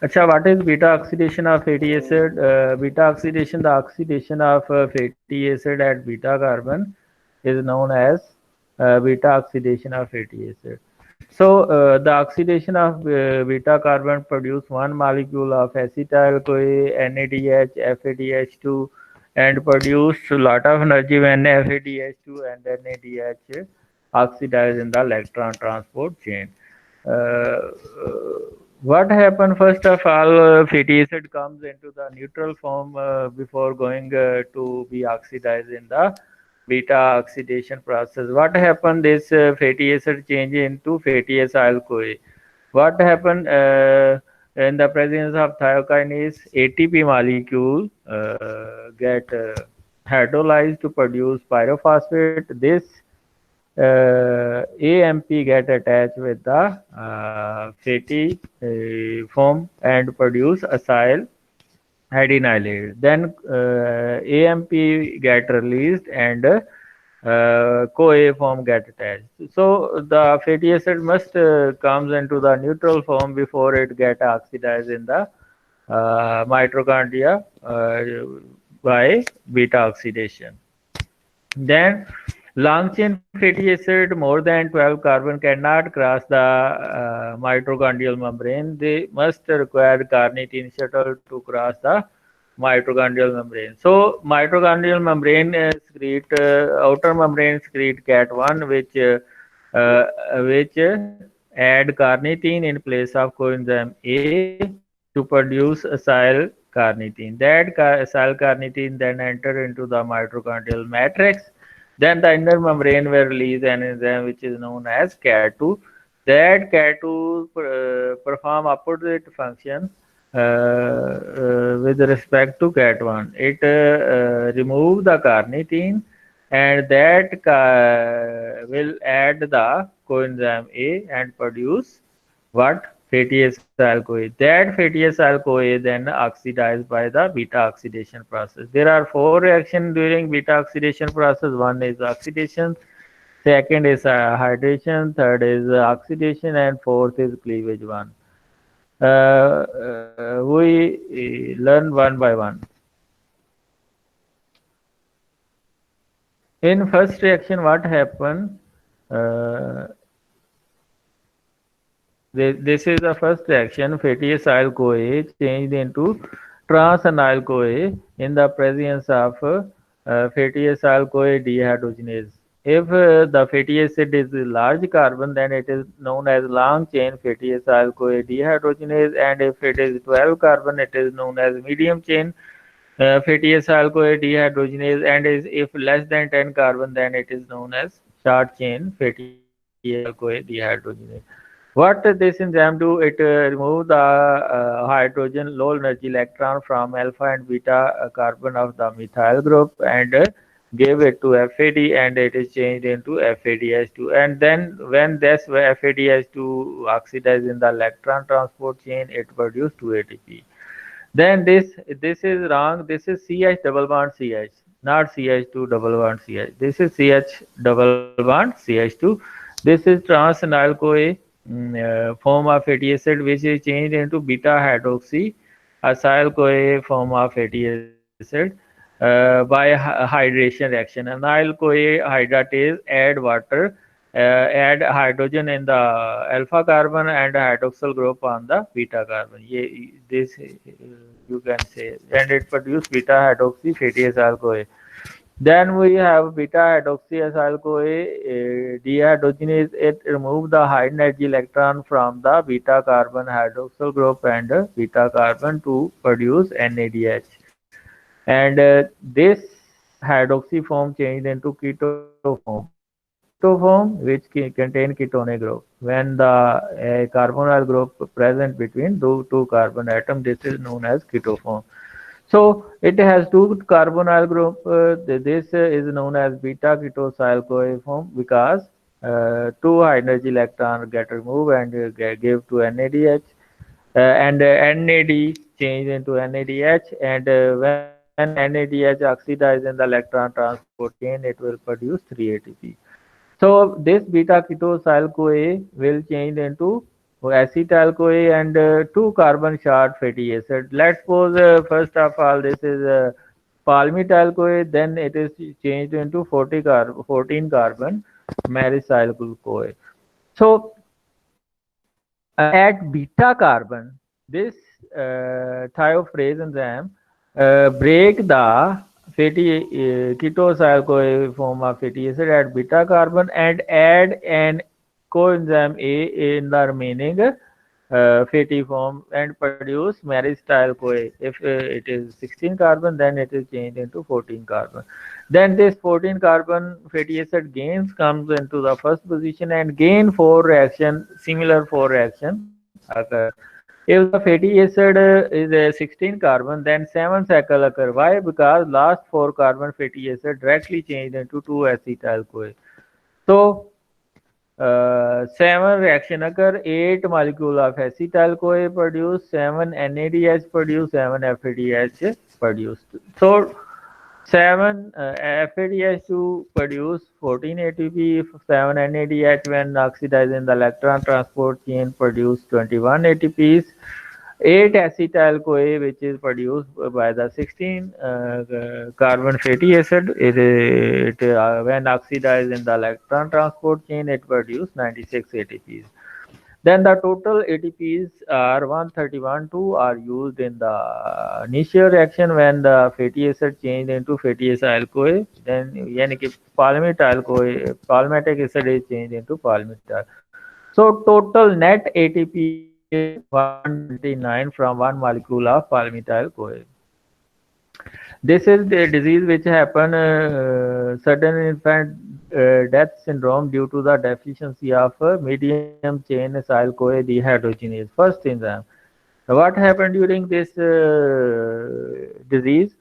Acha, what is beta oxidation of fatty acid? Beta oxidation, the oxidation of fatty acid at beta carbon is known as beta oxidation of fatty acid. So the oxidation of beta carbon produce one molecule of acetyl CoA, NADH, FADH2, and produce a lot of energy when FADH2 and NADH oxidize in the electron transport chain. Uh, what happen first of all, fatty acid comes into the neutral form before going to be oxidized in the beta oxidation process. What happened is fatty acid change into fatty acyl CoA. What happened in the presence of thiokinase, ATP molecule get hydrolyzed to produce pyrophosphate. This AMP get attached with the fatty foam and produce acyl adenylate. Then AMP get released and CoA form get attached. So the fatty acid must comes into the neutral form before it get oxidized in the mitochondria by beta oxidation. Then long chain fatty acid more than 12 carbon cannot cross the mitochondrial membrane. They must require carnitine shuttle to cross the mitochondrial membrane. So mitochondrial membrane secrete outer membrane secrete CAT1 which add carnitine in place of coenzyme A to produce acyl carnitine. That acyl carnitine then enter into the mitochondrial matrix. Then the inner membrane will release an enzyme which is known as CAT2. That CAT2 perform opposite function with respect to CAT1. It remove the carnitine and that will add the coenzyme A and produce what? Fatty acyl CoA. That fatty acyl CoA then oxidized by the beta oxidation process. There are four reactions during beta oxidation process. One is oxidation, second is hydration, third is oxidation, and fourth is cleavage one. We learn one by one. In first reaction, what happened? Uh, this is the first reaction. Fatty acyl CoA changed into trans-acyl CoA in the presence of fatty acyl CoA dehydrogenase. If the fatty acid is a large carbon, then it is known as long chain fatty acyl CoA dehydrogenase, and if it is 12 carbon, it is known as medium chain fatty acyl CoA dehydrogenase, and if less than 10 carbon, then it is known as short chain fatty acyl CoA dehydrogenase. What this enzyme do? It remove the hydrogen low energy electron from alpha and beta carbon of the methyl group and give it to FAD, and it is changed into FADH2. And then when this FADH2 oxidize in the electron transport chain, it produce 2 ATP. Then this is wrong. This is CH double bond CH, not CH2 double bond CH. This is CH double bond CH2. This is trans-acyl CoA form of fatty acid, which is changed into beta hydroxy acyl CoA form of fatty acid by hydration reaction. Acyl CoA hydratase add water, add hydrogen in the alpha carbon and hydroxyl group on the beta carbon. This you can say, and it produce beta hydroxy fatty acyl CoA. Then we have beta hydroxyacyl CoA dehydrogenase. It remove the high energy electron from the beta carbon hydroxyl group and beta carbon to produce NADH. And this hydroxy form changed into keto form. Keto form which contain ketone group. When the carbonyl group present between two carbon atom, this is known as keto form. So it has two carbonyl group. This is known as beta ketosyl CoA form because two high energy electron get removed and give to NADH, and NAD change into NADH, and when NADH oxidize in the electron transport chain, it will produce 3 ATP. So this beta ketosyl CoA will change into acetyl-CoA and two carbon short fatty acid. Let's suppose first of all this is palmityl-CoA, then it is changed into 14 carbon maresyl-CoA. So at beta carbon, this thiophorase enzyme break the fatty ketoacyl-CoA form of fatty acid at beta carbon and add an coenzyme A in the remaining fatty form and produce maresyl-CoA. If it is 16 carbon, then it is changed into 14 carbon. Then this 14 carbon fatty acid gains comes into the first position and gain four reaction, similar four reaction occur. If the fatty acid is a 16 carbon, then 7 cycle occur. Why? Because last 4 carbon fatty acid directly changed into 2 acetyl-CoA. So 7 reaction occur, 8 molecule of acetyl-CoA produced, 7 NADH produced, 7 FADH produced. So 7 FADH2 produce 14 ATP, 7 NADH when oxidized in the electron transport chain produce 21 ATPs, 8 acetyl-CoA which is produced by the 16 carbon fatty acid. When oxidized in the electron transport chain, it produces 96 ATPs. Then the total ATPs are 131. 2 are used in the initial reaction when the fatty acid changed into fatty acyl-CoA. Then yani कि palmityl-CoA, palmitic acid is changed into palmityl. So total net ATP is 129 from one molecule of palmityl-CoA. This is the disease which happen sudden infant death syndrome due to the deficiency of medium chain acyl-CoA dehydrogenase, first enzyme. What happened during this disease?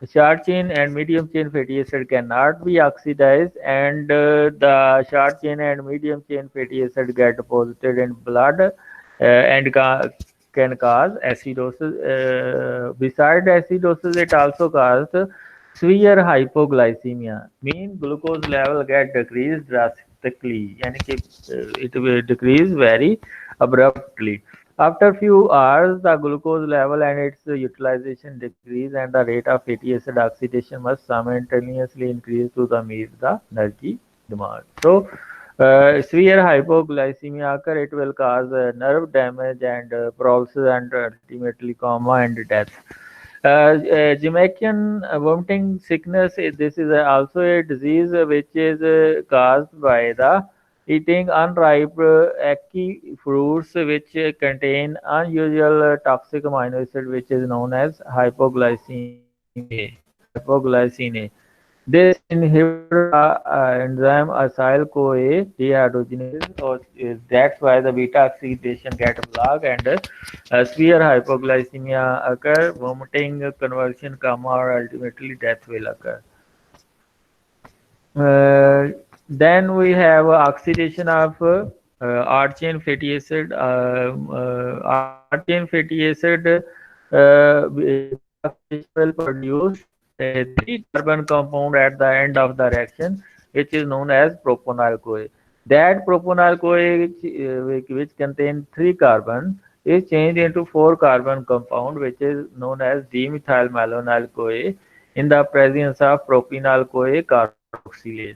Short chain and medium chain fatty acid cannot be oxidized, and the short chain and medium chain fatty acid get deposited in blood and can cause acidosis. Besides acidosis, it also causes severe hypoglycemia. Mean glucose level get decreased drastically, and it will decrease very abruptly. After few hours, the glucose level and its utilization decrease, and the rate of fatty acid oxidation must simultaneously increase to meet the energy demand. So, severe hypoglycemia occur, it will cause nerve damage and paralysis and ultimately coma and death. Jamaican vomiting sickness, this is also a disease which is caused by the eating unripe ackee fruits which contain unusual toxic amino acid which is known as hypoglycine. This inhibits the enzyme acyl-CoA dehydrogenase, so that's why the beta oxidation get blocked and severe hypoglycemia occur, vomiting, convulsion, coma, or ultimately death will occur. Then we have oxidation of R chain fatty acid. R chain fatty acid beta oxidation will produce a 3 carbon compound at the end of the reaction, which is known as proponyl-CoA. That proponyl-CoA, which contains 3 carbon, is changed into 4 carbon compound, which is known as dimethylmalonyl-CoA in the presence of propenyl-CoA carboxylase.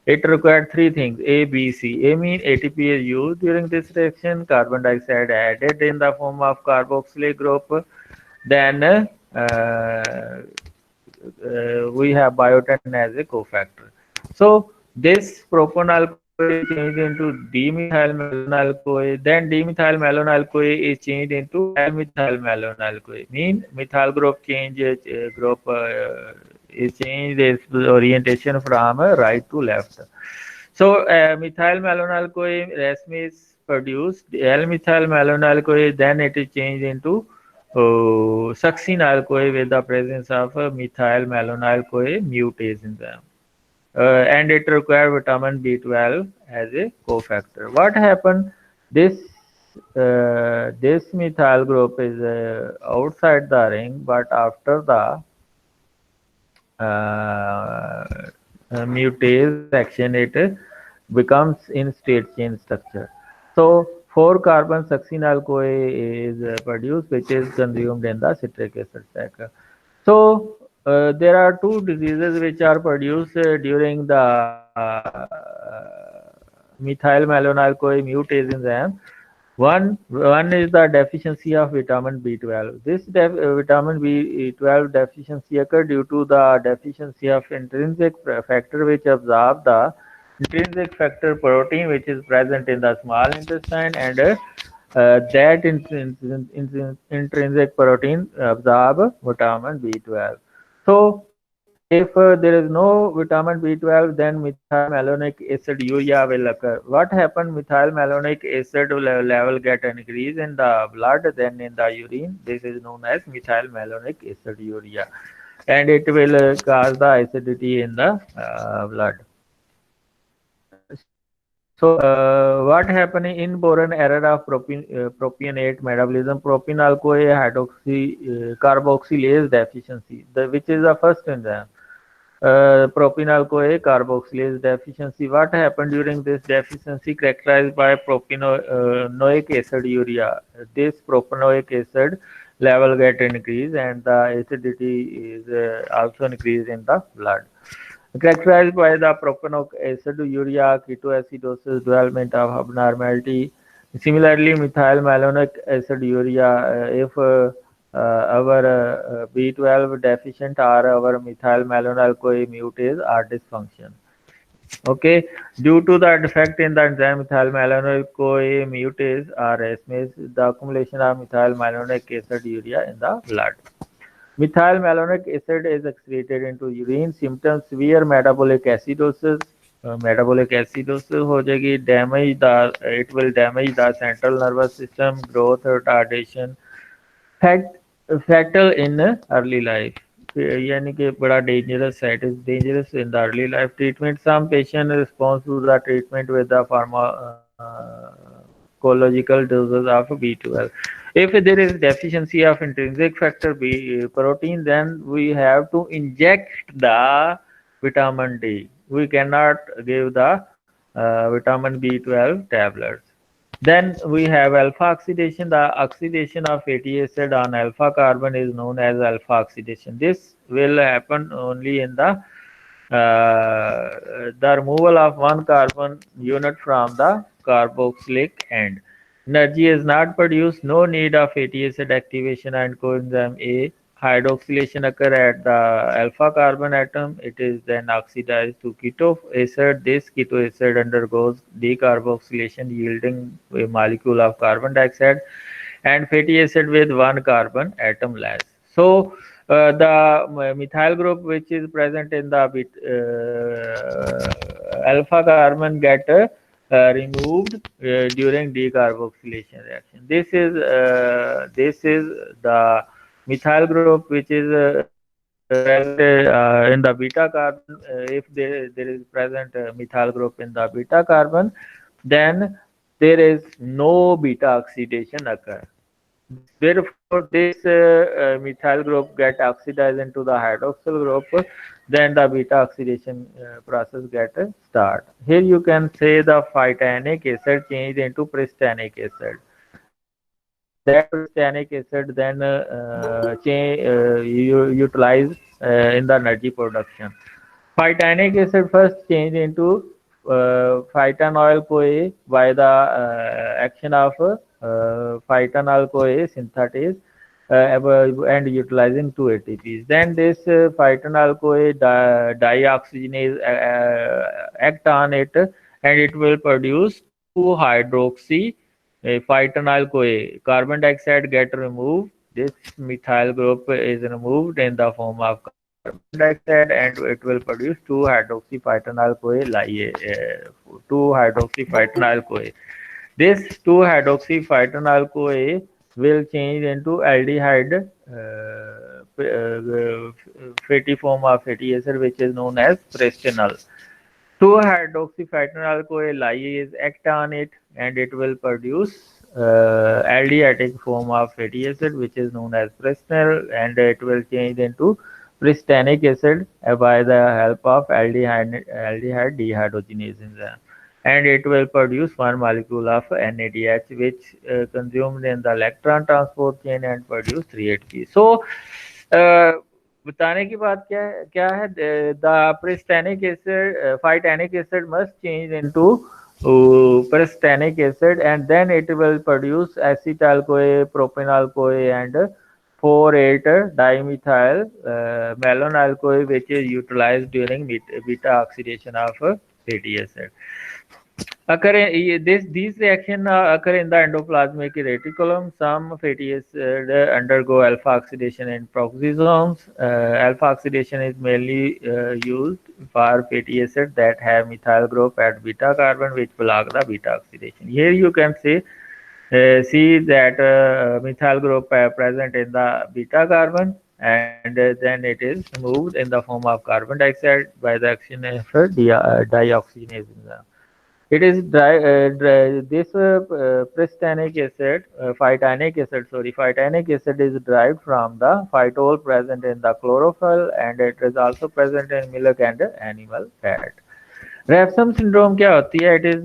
It required three things: A, B, C. A mean ATP is used during this reaction, carbon dioxide added in the form of carboxylate group. Then we have biotin as a cofactor. So this proponyl-CoA is changed into dimethylmalonyl-CoA. Then dimethylmalonyl-CoA is changed into L-methylmalonyl-CoA. Mean methyl group change group is changed its orientation from right to left. So methylmalonyl-CoA raceme is produced. L-methylmalonyl-CoA then it is changed into succinyl-CoA with the presence of methylmalonyl-CoA mutase enzyme. And it requires vitamin B12 as a cofactor. What happened? This methyl group is outside the ring, but after the mutase action, it becomes in state chain structure. So 4-carbon succinyl-CoA is produced, which is consumed in the citric acid cycle. So there are two diseases which are produced during the methyl malonyl-CoA mutase enzyme. One is the deficiency of vitamin B12. This vitamin B12 deficiency occur due to the deficiency of intrinsic factor which absorb the intrinsic factor protein which is present in the small intestine, and that intrinsic protein absorb vitamin B12. So if there is no vitamin B12, then methyl malonic acid urea will occur. What happened? Methyl malonic acid level get increase in the blood, then in the urine. This is known as methyl malonic acid urea, and it will cause the acidity in the blood. So, what happened in boron error of propionate metabolism? Propyl CoA hydroxy carboxylase deficiency, which is the first enzyme. Propyl CoA carboxylase deficiency. What happened during this deficiency? Characterized by propanoic acid urea. This propanoic acid level get increased, and the acidity is also increased in the blood. Characterized by the propanoic acid urea ketoacidosis, development of abnormality. Similarly, methyl malonic acid urea, if our B12 deficient or our methyl malonyl CoA mutase are dysfunction. Okay, due to the defect in the enzyme methyl malonyl CoA mutase or SMAS, the accumulation of methyl malonic acid urea in the blood. Methyl malonic acid is excreted into urine. Symptoms: severe metabolic acidosis. Metabolic acidosis हो जाएगी, damage the, it will damage the central nervous system, growth retardation, fatal in early life. यानी कि बड़ा dangerous है, it is dangerous in the early life. Treatment: some patient response to the treatment with the pharmacological doses of B12. If there is deficiency of intrinsic factor B protein, then we have to inject the vitamin D. We cannot give the vitamin B12 tablets. Then we have alpha oxidation. The oxidation of fatty acid on alpha carbon is known as alpha oxidation. This will happen only in the removal of one carbon unit from the carboxylic end. Energy is not produced. No need of fatty acid activation and coenzyme A. Hydroxylation occur at the alpha carbon atom. It is then oxidized to keto acid. This keto acid undergoes decarboxylation, yielding a molecule of carbon dioxide and fatty acid with one carbon atom less. So the methyl group which is present in the alpha carbon get removed during decarboxylation reaction. This is the methyl group which is present in the beta carbon. If there is present methyl group in the beta carbon, then there is no beta oxidation occur. Therefore, this methyl group get oxidized into the hydroxyl group, then the beta oxidation process get start. Here you can say the phytanic acid changed into pristanic acid. That pristanic acid then utilized in the energy production. Phytanic acid first changed into phytanyl CoA by the action of phytanyl CoA synthetase and utilizing two ATPs. Then this phytanyl CoA dioxygenase act on it, and it will produce 2-hydroxy phytanyl CoA. Carbon dioxide get removed. This methyl group is removed in the form of carbon dioxide, and it will produce 2-hydroxyphytanyl CoA 2-hydroxyphytanyl CoA. This 2-hydroxyphytanyl CoA will change into aldehyde fatty form of fatty acid, which is known as prestanol. 2-hydroxyphytanyl CoA lyase act on it, and it will produce aldehydic form of fatty acid, which is known as prestanol, and it will change into pristanic acid by the help of aldehyde dehydrogenase enzyme. and it will produce one molecule of NADH, which consumed in the electron transport chain and produce 3 ATP. So बताने की बात क्या है the pristanic acid phytanic acid must change into pristanic acid, and then it will produce acetyl CoA, propanol CoA, and 4,8 dimethyl malonyl CoA, which is utilized during beta oxidation of fatty acid. These reactions occur in the endoplasmic reticulum. Some fatty acids undergo alpha oxidation in peroxisomes. Alpha oxidation is mainly used for fatty acids that have methyl group at beta carbon, which block the beta oxidation. Here you can see that methyl group present in the beta carbon, and then it is moved in the form of carbon dioxide by the action of dioxygenase enzyme. It is this phytanic acid is derived from the phytol present in the chlorophyll, and it is also present in milk and animal fat. Refsum syndrome क्या होती है? It is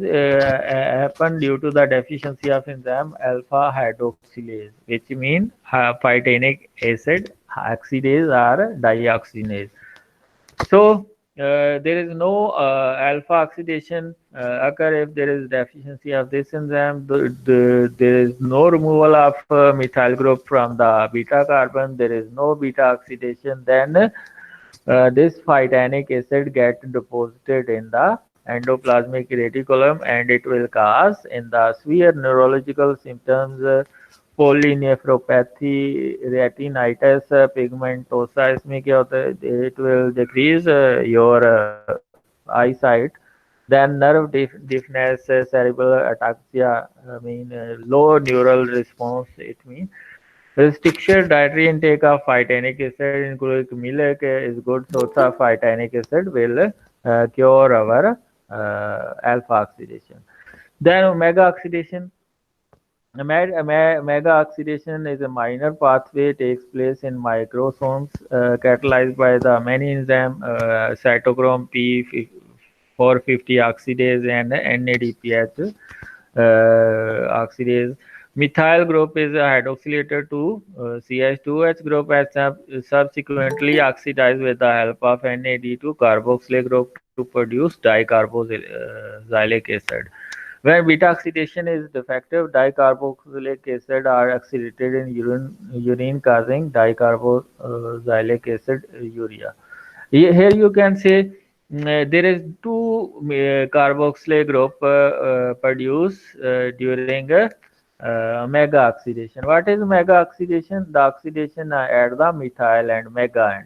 happen due to the deficiency of enzyme alpha hydroxylase, which mean phytanic acid oxidase or dioxygenase. So there is no alpha oxidation occur if there is deficiency of this enzyme. There is no removal of methyl group from the beta carbon. There is no beta oxidation. Then this phytanic acid get deposited in the endoplasmic reticulum, and it will cause in the severe neurological symptoms polynephropathy, retinitis pigmentosa. इसमें क्या होता है? It will decrease your eyesight. Then nerve deafness, cerebral ataxia. I mean low neural response. It means restriction dietary intake of phytanic acid, including milk, is good source of phytanic acid, will cure our alpha oxidation. Then omega oxidation. Mega oxidation is a minor pathway takes place in microsomes catalyzed by the many enzyme cytochrome P450 oxidase and NADPH oxidase. Methyl group is hydroxylated to CH2H group as subsequently oxidized with the help of NAD to carboxylic group to produce dicarboxylic acid. When beta oxidation is defective, dicarboxylic acid are oxidated in urine causing dicarboxylic acid urea. Here you can say there is two carboxylic group produced during mega oxidation. What is mega oxidation? The oxidation at the methyl and mega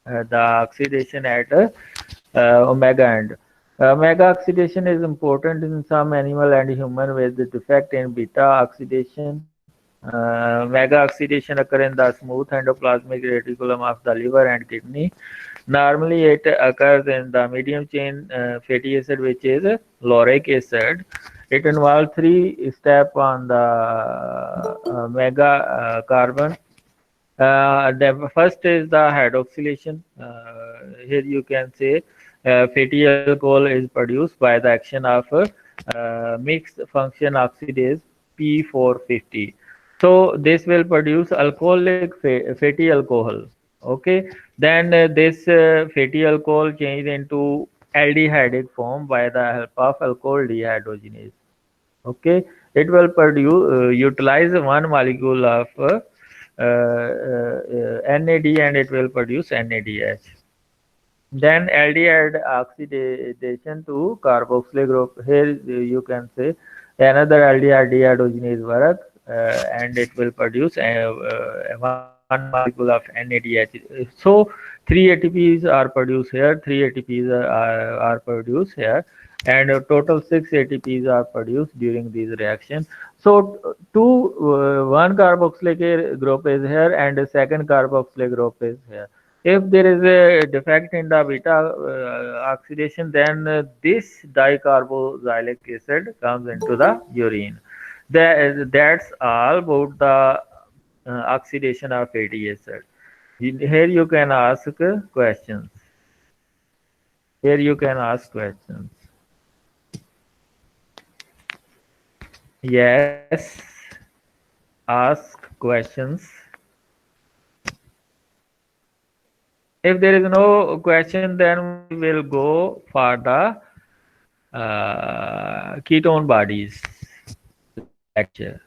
end. The oxidation at omega end. Mega oxidation is important in some animal and human with the defect in beta oxidation. Mega oxidation occur in the smooth endoplasmic reticulum of the liver and kidney. Normally, it occurs in the medium chain fatty acid, which is lauric acid. It involves three steps on the mega carbon. The first is the hydroxylation. Here you can say fatty alcohol is produced by the action of mixed function oxidase P450. So this will produce alcoholic fatty alcohol. Okay, then this fatty alcohol changed into aldehydic form by the help of alcohol dehydrogenase. Okay, it will produce utilize one molecule of NAD, and it will produce NADH. Then aldehyde oxidation to carboxylic group. Here you can say another aldehyde dehydrogenase work, and it will produce one molecule of NADH. So 3 ATPs are produced here, 3 ATPs are produced here, and a total 6 ATPs are produced during these reactions. So one carboxylic group is here, and the second carboxylic group is here. If there is a defect in the beta oxidation, then this dicarboxylic acid comes into the urine. That's all about the oxidation of fatty acid. Here you can ask questions. Here you can ask questions. Yes. Ask questions. If there is no question, then we will go for the ketone bodies lecture.